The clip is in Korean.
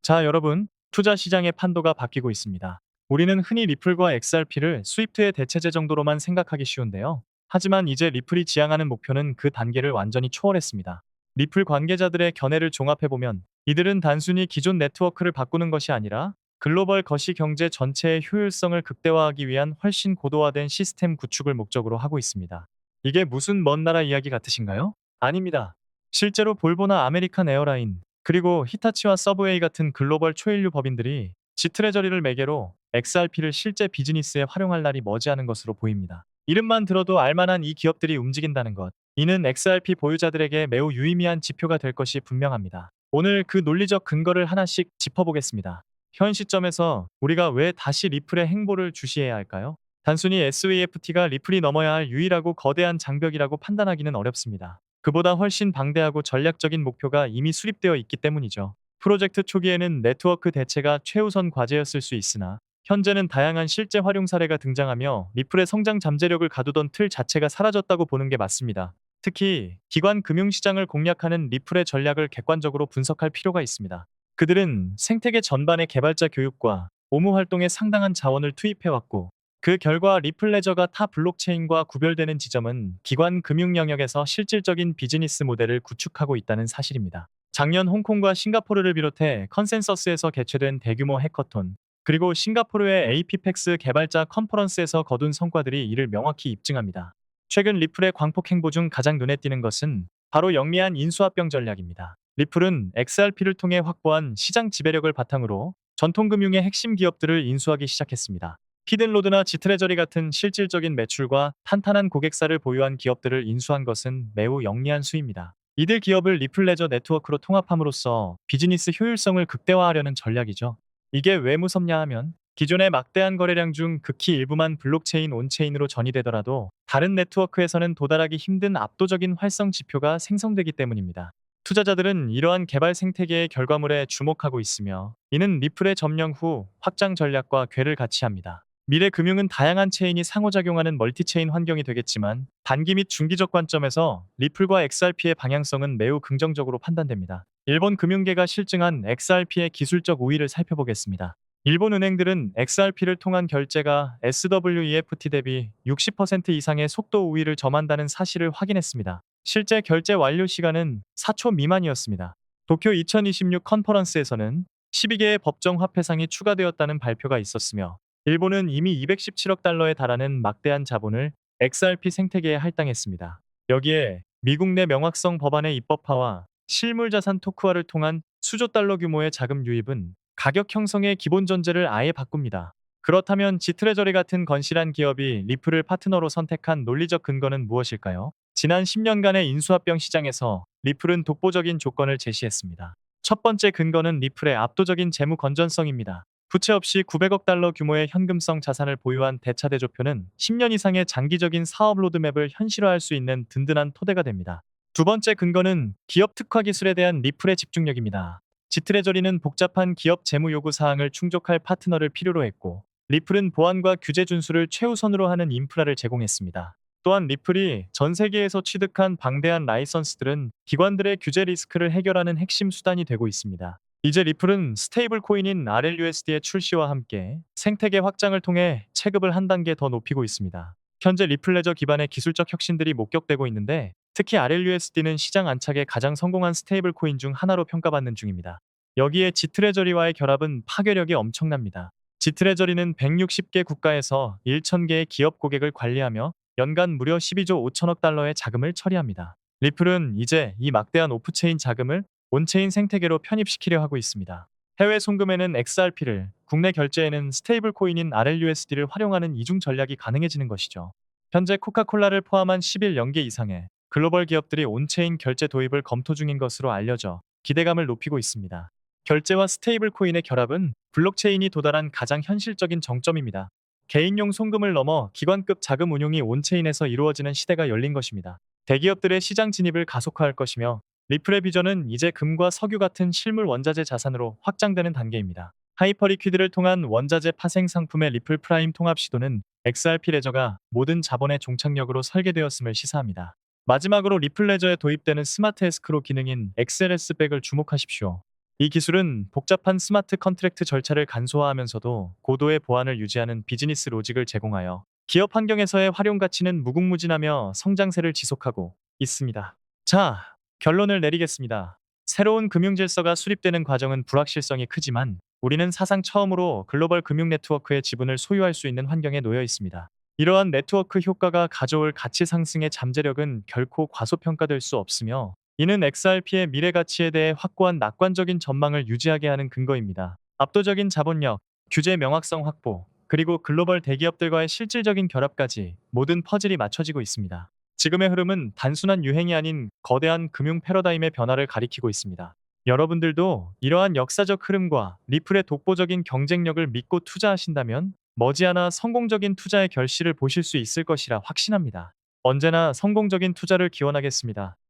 자, 여러분, 투자 시장의 판도가 바뀌고 있습니다. 우리는 흔히 리플과 XRP를 스위프트의 대체제 정도로만 생각하기 쉬운데요. 하지만 이제 리플이 지향하는 목표는 그 단계를 완전히 초월했습니다. 리플 관계자들의 견해를 종합해보면 이들은 단순히 기존 네트워크를 바꾸는 것이 아니라 글로벌 거시 경제 전체의 효율성을 극대화하기 위한 훨씬 고도화된 시스템 구축을 목적으로 하고 있습니다. 이게 무슨 먼 나라 이야기 같으신가요? 아닙니다. 실제로 볼보나 아메리칸 에어라인, 그리고 히타치와 서브웨이 같은 글로벌 초일류 법인들이 지트레저리를 매개로 XRP를 실제 비즈니스에 활용할 날이 머지않은 것으로 보입니다. 이름만 들어도 알만한 이 기업들이 움직인다는 것. 이는 XRP 보유자들에게 매우 유의미한 지표가 될 것이 분명합니다. 오늘 그 논리적 근거를 하나씩 짚어보겠습니다. 현 시점에서 우리가 왜 다시 리플의 행보를 주시해야 할까요? 단순히 SVFT가 리플이 넘어야 할 유일하고 거대한 장벽이라고 판단하기는 어렵습니다. 그보다 훨씬 방대하고 전략적인 목표가 이미 수립되어 있기 때문이죠. 프로젝트 초기에는 네트워크 대체가 최우선 과제였을 수 있으나 현재는 다양한 실제 활용 사례가 등장하며 리플의 성장 잠재력을 가두던 틀 자체가 사라졌다고 보는 게 맞습니다. 특히 기관 금융시장을 공략하는 리플의 전략을 객관적으로 분석할 필요가 있습니다. 그들은 생태계 전반의 개발자 교육과 오무 활동에 상당한 자원을 투입해왔고, 그 결과 리플레저가 타 블록체인과 구별되는 지점은 기관 금융 영역에서 실질적인 비즈니스 모델을 구축하고 있다는 사실입니다. 작년 홍콩과 싱가포르를 비롯해 컨센서스에서 개최된 대규모 해커톤, 그리고 싱가포르의 에이피펙스 개발자 컨퍼런스에서 거둔 성과들이 이를 명확히 입증합니다. 최근 리플의 광폭 행보 중 가장 눈에 띄는 것은 바로 영리한 인수합병 전략입니다. 리플은 XRP를 통해 확보한 시장 지배력을 바탕으로 전통금융의 핵심 기업들을 인수하기 시작했습니다. 히든로드나 지트레저리 같은 실질적인 매출과 탄탄한 고객사를 보유한 기업들을 인수한 것은 매우 영리한 수입니다. 이들 기업을 리플레저 네트워크로 통합함으로써 비즈니스 효율성을 극대화하려는 전략이죠. 이게 왜 무섭냐 하면 기존의 막대한 거래량 중 극히 일부만 블록체인 온체인으로 전이되더라도 다른 네트워크에서는 도달하기 힘든 압도적인 활성 지표가 생성되기 때문입니다. 투자자들은 이러한 개발 생태계의 결과물에 주목하고 있으며, 이는 리플의 점령 후 확장 전략과 궤를 같이 합니다. 미래 금융은 다양한 체인이 상호작용하는 멀티체인 환경이 되겠지만, 단기 및 중기적 관점에서 리플과 XRP의 방향성은 매우 긍정적으로 판단됩니다. 일본 금융계가 실증한 XRP의 기술적 우위를 살펴보겠습니다. 일본 은행들은 XRP를 통한 결제가 SWEFT 대비 60% 이상의 속도 우위를 점한다는 사실을 확인했습니다. 실제 결제 완료 시간은 4초 미만이었습니다. 도쿄 2026 컨퍼런스에서는 12개의 법정 화폐상이 추가되었다는 발표가 있었으며, 일본은 이미 217억 달러에 달하는 막대한 자본을 XRP 생태계에 할당했습니다. 여기에 미국 내 명확성 법안의 입법화와 실물 자산 토크화를 통한 수조 달러 규모의 자금 유입은 가격 형성의 기본 전제를 아예 바꿉니다. 그렇다면 지트레저리 같은 건실한 기업이 리플을 파트너로 선택한 논리적 근거는 무엇일까요? 지난 10년간의 인수합병 시장에서 리플은 독보적인 조건을 제시했습니다. 첫 번째 근거는 리플의 압도적인 재무 건전성입니다. 부채 없이 900억 달러 규모의 현금성 자산을 보유한 대차대조표는 10년 이상의 장기적인 사업 로드맵을 현실화할 수 있는 든든한 토대가 됩니다. 두 번째 근거는 기업 특화 기술에 대한 리플의 집중력입니다. 지트레저리는 복잡한 기업 재무 요구 사항을 충족할 파트너를 필요로 했고, 리플은 보안과 규제 준수를 최우선으로 하는 인프라를 제공했습니다. 또한 리플이 전 세계에서 취득한 방대한 라이선스들은 기관들의 규제 리스크를 해결하는 핵심 수단이 되고 있습니다. 이제 리플은 스테이블 코인인 RLUSD의 출시와 함께 생태계 확장을 통해 체급을 한 단계 더 높이고 있습니다. 현재 리플레저 기반의 기술적 혁신들이 목격되고 있는데, 특히 RLUSD는 시장 안착에 가장 성공한 스테이블 코인 중 하나로 평가받는 중입니다. 여기에 지트레저리와의 결합은 파괴력이 엄청납니다. 지트레저리는 160개 국가에서 1,000개의 기업 고객을 관리하며 연간 무려 12조 5천억 달러의 자금을 처리합니다. 리플은 이제 이 막대한 오프체인 자금을 온체인 생태계로 편입시키려 하고 있습니다. 해외 송금에는 XRP를, 국내 결제에는 스테이블 코인인 RLUSD를 활용하는 이중 전략이 가능해지는 것이죠. 현재 코카콜라를 포함한 11연계 이상의 글로벌 기업들이 온체인 결제 도입을 검토 중인 것으로 알려져 기대감을 높이고 있습니다. 결제와 스테이블 코인의 결합은 블록체인이 도달한 가장 현실적인 정점입니다. 개인용 송금을 넘어 기관급 자금 운용이 온체인에서 이루어지는 시대가 열린 것입니다. 대기업들의 시장 진입을 가속화할 것이며, 리플의 비전은 이제 금과 석유 같은 실물 원자재 자산으로 확장되는 단계입니다. 하이퍼리퀴드를 통한 원자재 파생 상품의 리플 프라임 통합 시도는 XRP 레저가 모든 자본의 종착역으로 설계되었음을 시사합니다. 마지막으로 리플 레저에 도입되는 스마트 에스크로 기능인 XLS 백을 주목하십시오. 이 기술은 복잡한 스마트 컨트랙트 절차를 간소화하면서도 고도의 보안을 유지하는 비즈니스 로직을 제공하여 기업 환경에서의 활용 가치는 무궁무진하며 성장세를 지속하고 있습니다. 자, 결론을 내리겠습니다. 새로운 금융 질서가 수립되는 과정은 불확실성이 크지만 우리는 사상 처음으로 글로벌 금융 네트워크의 지분을 소유할 수 있는 환경에 놓여 있습니다. 이러한 네트워크 효과가 가져올 가치 상승의 잠재력은 결코 과소평가될 수 없으며 이는 XRP의 미래 가치에 대해 확고한 낙관적인 전망을 유지하게 하는 근거입니다. 압도적인 자본력, 규제 명확성 확보, 그리고 글로벌 대기업들과의 실질적인 결합까지 모든 퍼즐이 맞춰지고 있습니다. 지금의 흐름은 단순한 유행이 아닌 거대한 금융 패러다임의 변화를 가리키고 있습니다. 여러분들도 이러한 역사적 흐름과 리플의 독보적인 경쟁력을 믿고 투자하신다면 머지않아 성공적인 투자의 결실을 보실 수 있을 것이라 확신합니다. 언제나 성공적인 투자를 기원하겠습니다.